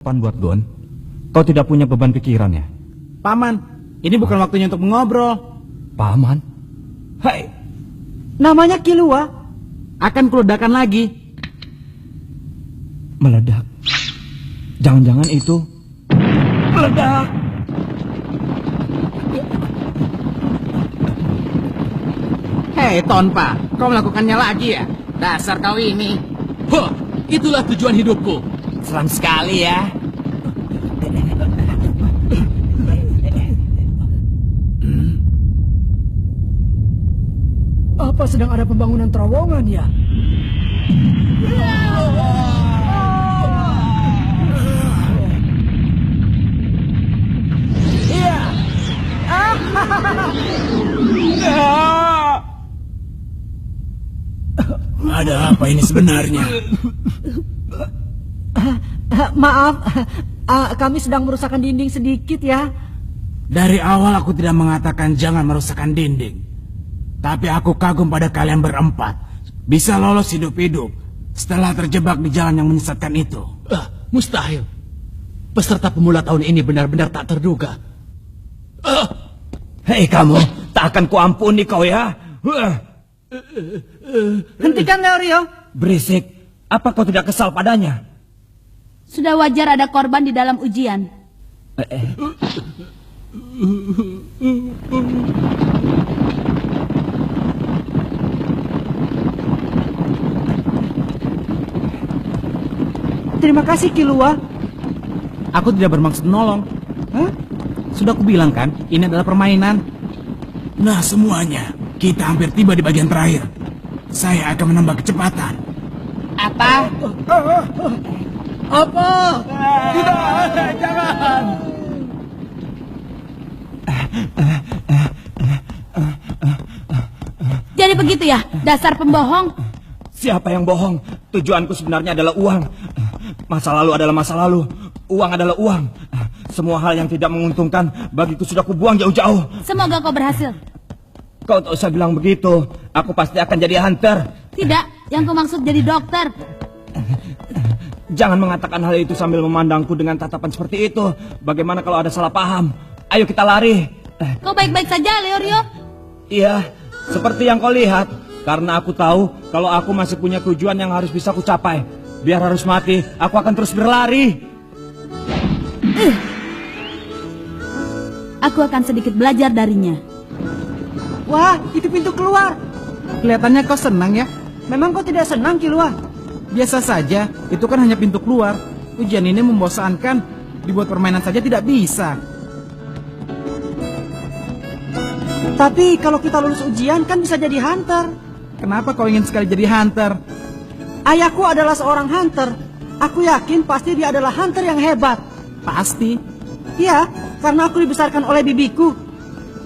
Pan buat Gon, kau tidak punya beban pikiran ya? Paman, ini bukan waktunya untuk mengobrol. Paman? Hei, Namanya Kilua. Akan kuledakan lagi. meledak. Jangan-jangan itu meledak. Hei Tonpa, kau melakukannya lagi ya? Dasar kau ini. Huh, itulah tujuan hidupku. Seram sekali ya. Apa sedang ada pembangunan terowongan ya? Ada apa ini sebenarnya? Maaf, kami sedang merusakkan dinding sedikit ya. Dari awal aku tidak mengatakan jangan merusakkan dinding. Tapi aku kagum pada kalian berempat. Bisa lolos hidup-hidup setelah terjebak di jalan yang menyesatkan itu. Mustahil. Peserta pemula tahun ini benar-benar tak terduga. Hei kamu, tak akan kuampuni kau ya. Hentikan Leorio. Berisik, apa kau tidak kesal padanya? Sudah wajar ada korban di dalam ujian. Terima kasih Kilua. Aku tidak bermaksud menolong. Hah? Sudah aku bilang kan, ini adalah permainan. Nah semuanya, kita hampir tiba di bagian terakhir. Saya akan menambah kecepatan. Apa? Apa? Tidak, jangan. Jadi begitu ya, dasar pembohong. Siapa yang bohong? Tujuanku sebenarnya adalah uang. Masa lalu adalah masa lalu. Uang adalah uang. Semua hal yang tidak menguntungkan bagiku sudah kubuang jauh-jauh. Semoga kau berhasil. Kau tak usah bilang begitu. Aku pasti akan jadi hunter. Tidak, yang kau maksud jadi dokter. Jangan mengatakan hal itu sambil memandangku dengan tatapan seperti itu. Bagaimana kalau ada salah paham? Ayo kita lari. Kau baik-baik saja, Leorio. Iya, seperti yang kau lihat. Karena aku tahu kalau aku masih punya tujuan yang harus bisa kucapai. Biar harus mati, aku akan terus berlari. Aku akan sedikit belajar darinya. Wah, itu pintu keluar. Kelihatannya kau senang ya? Memang kau tidak senang Kilua? Biasa saja, itu kan hanya pintu keluar. Ujian ini membosankan. Dibuat permainan saja tidak bisa. Tapi kalau kita lulus ujian kan bisa jadi hunter. Kenapa kau ingin sekali jadi hunter? Ayahku adalah seorang hunter. Aku yakin pasti dia adalah hunter yang hebat. Pasti. Iya, karena aku dibesarkan oleh bibiku.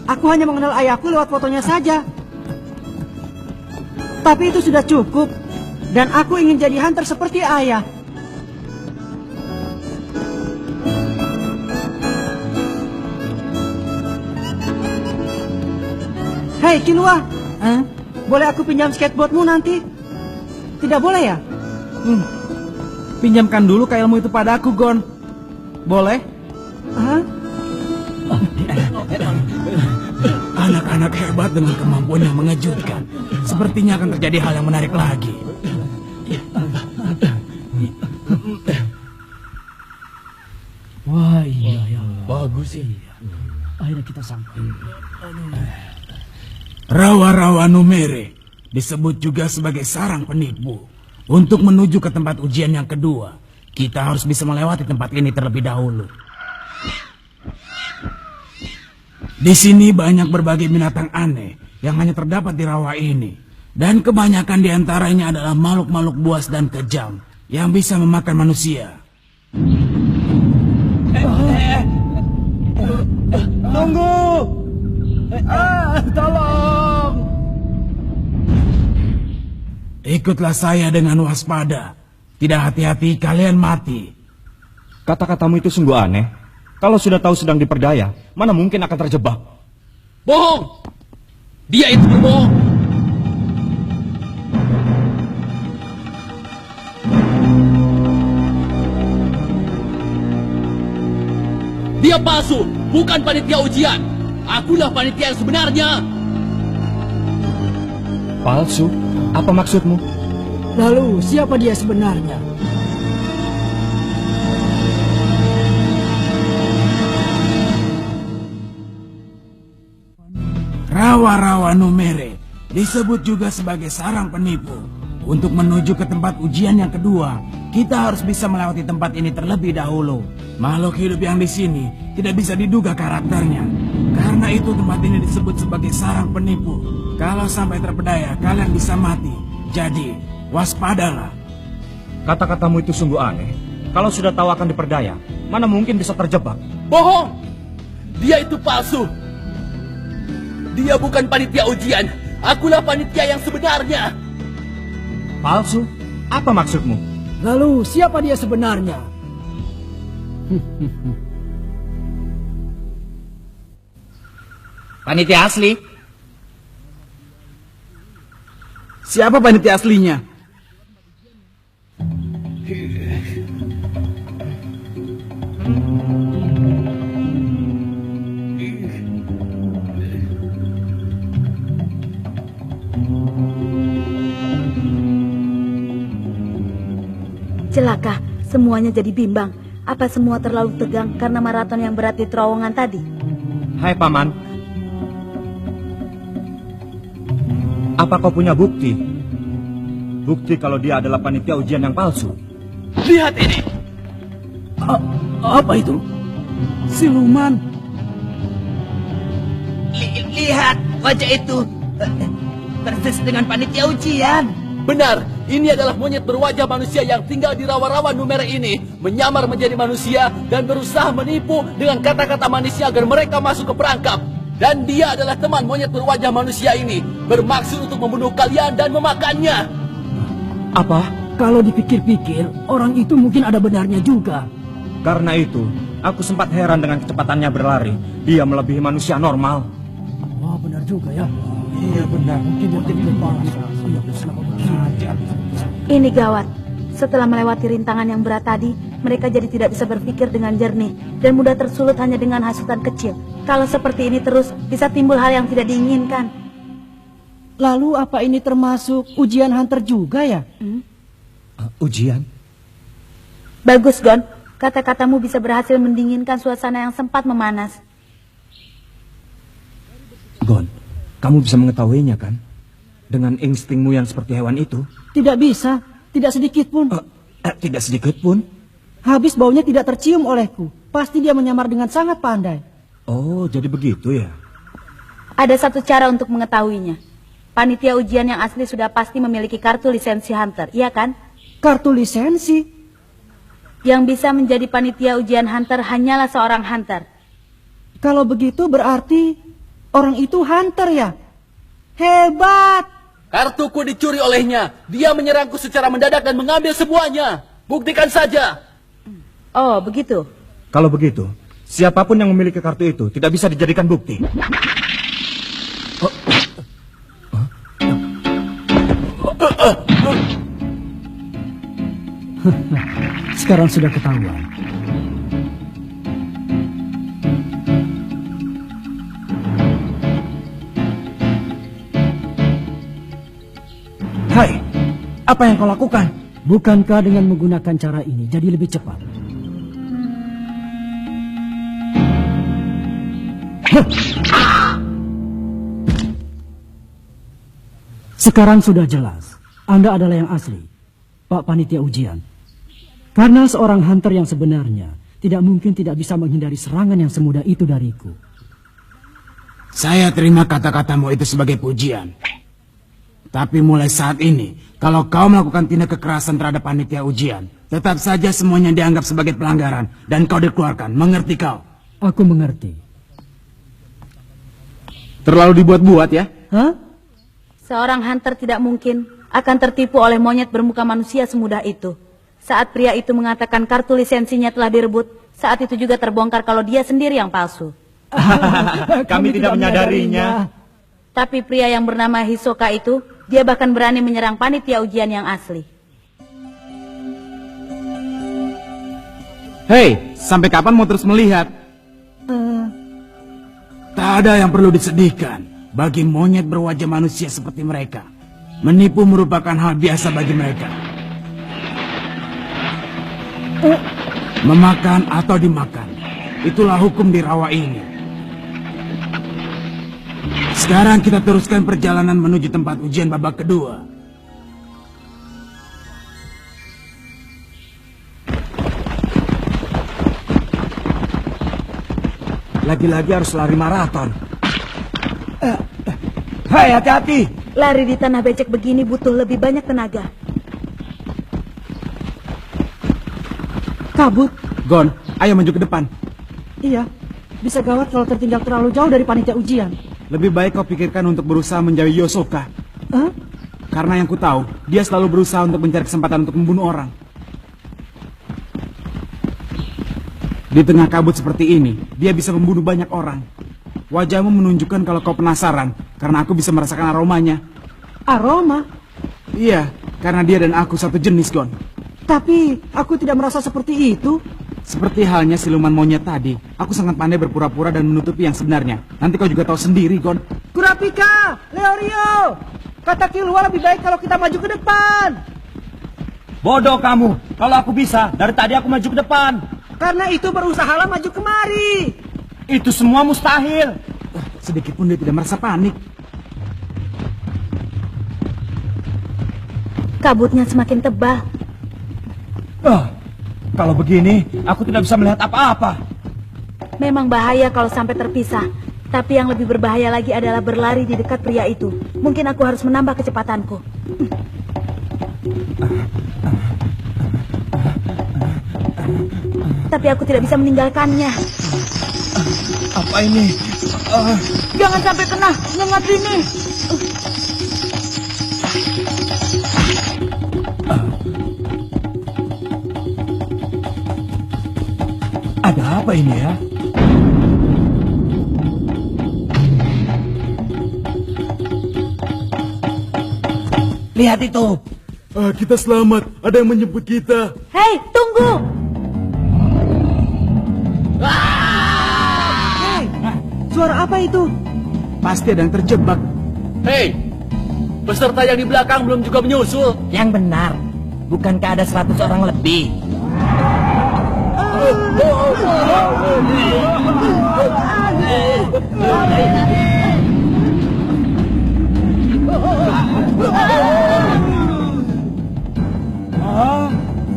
Aku hanya mengenal ayahku lewat fotonya saja. Tapi itu sudah cukup. Dan aku ingin jadi hunter seperti ayah. Hei Kilua, boleh aku pinjam skateboardmu nanti? Tidak boleh ya? Pinjamkan dulu ilmu itu padaku, Gon. Boleh? Hah? Anak-anak hebat dengan kemampuan yang mengejutkan. Sepertinya akan terjadi hal yang menarik lagi. Wah iya ya. Bagus sih. Akhirnya kita sampai. Rawa-rawa Numere disebut juga sebagai sarang penipu. Untuk menuju ke tempat ujian yang kedua, kita harus bisa melewati tempat ini terlebih dahulu. Di sini banyak berbagai binatang aneh yang hanya terdapat di rawa ini. Dan kebanyakan di antaranya adalah makhluk-makhluk buas dan kejam yang bisa memakan manusia. Tunggu! Tolong! Ikutlah saya dengan waspada. Tidak hati-hati kalian mati. Kata-katamu itu sungguh aneh. Kalau sudah tahu sedang diperdaya, mana mungkin akan terjebak? Bohong! Dia itu berbohong. Dia palsu, bukan panitia ujian. Akulah panitia yang sebenarnya. Palsu? Apa maksudmu? Lalu siapa dia sebenarnya? Rawa-rawa Numere disebut juga sebagai sarang penipu. Untuk menuju ke tempat ujian yang kedua, kita harus bisa melewati tempat ini terlebih dahulu. Makhluk hidup yang di sini tidak bisa diduga karakternya. Karena itu tempat ini disebut sebagai sarang penipu. Kalau sampai terpedaya, kalian bisa mati. Jadi, waspadalah. Kata-katamu itu sungguh aneh. Kalau sudah tahu akan diperdaya, mana mungkin bisa terjebak? Bohong! Dia itu palsu. Dia bukan panitia ujian. Akulah panitia yang sebenarnya. Palsu? Apa maksudmu? Lalu siapa dia sebenarnya? Panitia asli. Siapa panitia aslinya? Celaka, semuanya jadi bimbang. Apa semua terlalu tegang karena maraton yang berat di terowongan tadi? Hai Paman. Apa kau punya bukti? Bukti kalau dia adalah panitia ujian yang palsu. Lihat ini. Apa itu? Siluman. Lihat wajah itu persis dengan panitia ujian. Benar, ini adalah monyet berwajah manusia yang tinggal di rawa-rawa Numere ini. Menyamar menjadi manusia dan berusaha menipu dengan kata-kata manisnya agar mereka masuk ke perangkap. Dan dia adalah teman monyet berwajah manusia ini. Bermaksud untuk membunuh kalian dan memakannya. Apa? Kalau dipikir-pikir, orang itu mungkin ada benarnya juga. Karena itu, aku sempat heran dengan kecepatannya berlari. Dia melebihi manusia normal. Wah, benar juga ya. Iya benar. Mungkin dia tidak balas. Ini gawat. Setelah melewati rintangan yang berat tadi, mereka jadi tidak bisa berpikir dengan jernih dan mudah tersulut hanya dengan hasutan kecil. Kalau seperti ini terus, bisa timbul hal yang tidak diinginkan. Lalu apa ini termasuk ujian hunter juga ya? Ujian? Bagus, Gon. Kata-katamu bisa berhasil mendinginkan suasana yang sempat memanas. Gon, kamu bisa mengetahuinya kan? Dengan instingmu yang seperti hewan itu? Tidak bisa. Tidak sedikit pun. Tidak sedikit pun? Habis baunya tidak tercium olehku. Pasti dia menyamar dengan sangat pandai. Oh, jadi begitu ya? Ada satu cara untuk mengetahuinya. Panitia ujian yang asli sudah pasti memiliki kartu lisensi hunter, iya kan? Kartu lisensi? Yang bisa menjadi panitia ujian hunter hanyalah seorang hunter. Kalau begitu berarti orang itu hunter ya? Hebat! Kartuku dicuri olehnya. Dia menyerangku secara mendadak dan mengambil semuanya. Buktikan saja. Oh, begitu. Kalau begitu, siapapun yang memiliki kartu itu tidak bisa dijadikan bukti. Sekarang sudah ketahuan. Hai, apa yang kau lakukan? Bukankah dengan menggunakan cara ini jadi lebih cepat? Sekarang sudah jelas, Anda adalah yang asli, Pak Panitia Ujian. Karena seorang hunter yang sebenarnya tidak mungkin tidak bisa menghindari serangan yang semudah itu dariku. Saya terima kata-katamu itu sebagai pujian. Tapi mulai saat ini, kalau kau melakukan tindak kekerasan terhadap panitia ujian, tetap saja semuanya dianggap sebagai pelanggaran dan kau dikeluarkan. Mengerti kau? Aku mengerti. Terlalu dibuat-buat ya? Hah? Seorang hunter tidak mungkin akan tertipu oleh monyet bermuka manusia semudah itu. Saat pria itu mengatakan kartu lisensinya telah direbut, saat itu juga terbongkar kalau dia sendiri yang palsu. Kami tidak menyadarinya. Tapi pria yang bernama Hisoka itu, dia bahkan berani menyerang panitia ujian yang asli. Hei, sampai kapan mau terus melihat? ada yang perlu disedihkan bagi monyet berwajah manusia seperti mereka. Menipu merupakan hal biasa bagi mereka. Memakan atau dimakan, itulah hukum di rawa ini. Sekarang kita teruskan perjalanan menuju tempat ujian babak kedua. Lagi-lagi harus lari maraton. Hai, hati-hati. Lari di tanah becek begini butuh lebih banyak tenaga. Kabut. Gon, ayo maju ke depan. Iya, bisa gawat kalau tertinggal terlalu jauh dari panitia ujian. Lebih baik kau pikirkan untuk berusaha menjauhi Yosoka. Hah? Karena yang ku tahu, dia selalu berusaha untuk mencari kesempatan untuk membunuh orang. Di tengah kabut seperti ini, dia bisa membunuh banyak orang. Wajahmu menunjukkan kalau kau penasaran, karena aku bisa merasakan aromanya. Aroma? Iya, karena dia dan aku satu jenis, Gon. Tapi aku tidak merasa seperti itu. Seperti halnya siluman monyet tadi, aku sangat pandai berpura-pura dan menutupi yang sebenarnya. Nanti kau juga tahu sendiri, Gon. Kurapika, Leorio, kata Killua lebih baik kalau kita maju ke depan. Bodoh kamu. Kalau aku bisa, dari tadi aku maju ke depan. Karena itu berusahalah maju kemari. Itu semua mustahil. Sedikit pun dia tidak merasa panik. Kabutnya semakin tebal. Kalau begini, aku tidak bisa melihat apa-apa. Memang bahaya kalau sampai terpisah. Tapi yang lebih berbahaya lagi adalah berlari di dekat pria itu. Mungkin aku harus menambah kecepatanku. Tapi aku tidak bisa meninggalkannya. Apa ini? Jangan sampai kena nyengat ini. Ada apa ini ya? Lihat itu. Kita selamat, ada yang menjemput kita. Hei, tunggu! Hei, suara apa itu? Pasti ada yang terjebak. Hei, peserta yang di belakang belum juga menyusul. Yang benar, bukankah ada 100 orang lebih?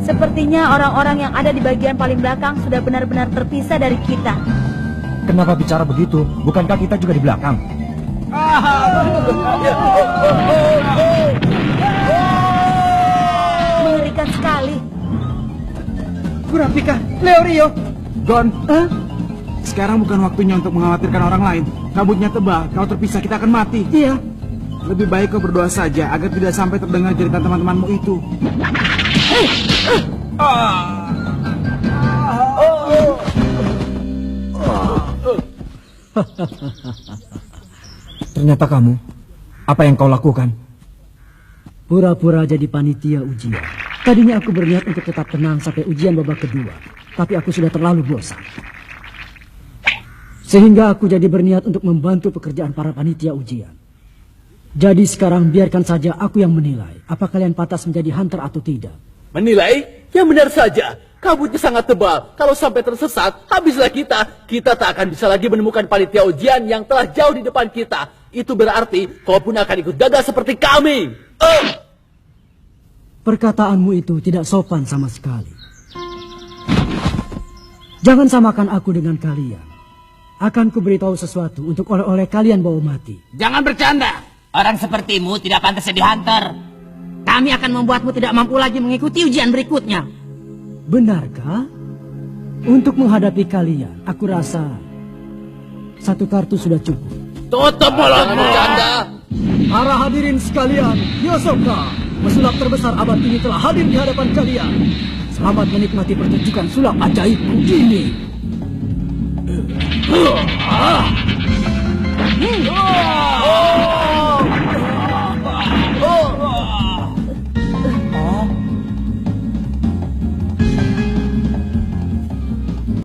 Sepertinya orang-orang yang ada di bagian paling belakang sudah benar-benar terpisah dari kita. Kenapa bicara begitu? Bukankah kita juga di belakang? Mengerikan sekali. Kurapika, Leorio. Gon, sekarang bukan waktunya untuk mengkhawatirkan orang lain. Kabutnya tebal, kalau terpisah kita akan mati. Iya. Lebih baik kau berdoa saja agar tidak sampai terdengar cerita teman-temanmu itu. Ternyata kamu. Apa yang kau lakukan? Pura-pura jadi panitia ujian. Tadinya aku berniat untuk tetap tenang sampai ujian babak kedua. Tapi aku sudah terlalu bosan. Sehingga aku jadi berniat untuk membantu pekerjaan para panitia ujian. Jadi sekarang biarkan saja aku yang menilai. Apa kalian pantas menjadi hunter atau tidak? Menilai? Yang benar saja. Kabutnya sangat tebal. Kalau sampai tersesat, habislah kita. Kita tak akan bisa lagi menemukan panitia ujian yang telah jauh di depan kita. Itu berarti kau pun akan ikut gagal seperti kami. Perkataanmu itu tidak sopan sama sekali. Jangan samakan aku dengan kalian. Akan kuberitahu sesuatu untuk oleh-oleh kalian bawa mati. Jangan bercanda. Orang sepertimu tidak pantas jadi hunter. Kami akan membuatmu tidak mampu lagi mengikuti ujian berikutnya. Benarkah? Untuk menghadapi kalian, aku rasa satu kartu sudah cukup. Tutup mulutmu. Bercanda. Para hadirin sekalian, Yosoka, pesulap terbesar abad ini telah hadir di hadapan kalian. Selamat menikmati pertunjukan sulap ajaibku ini. Oh!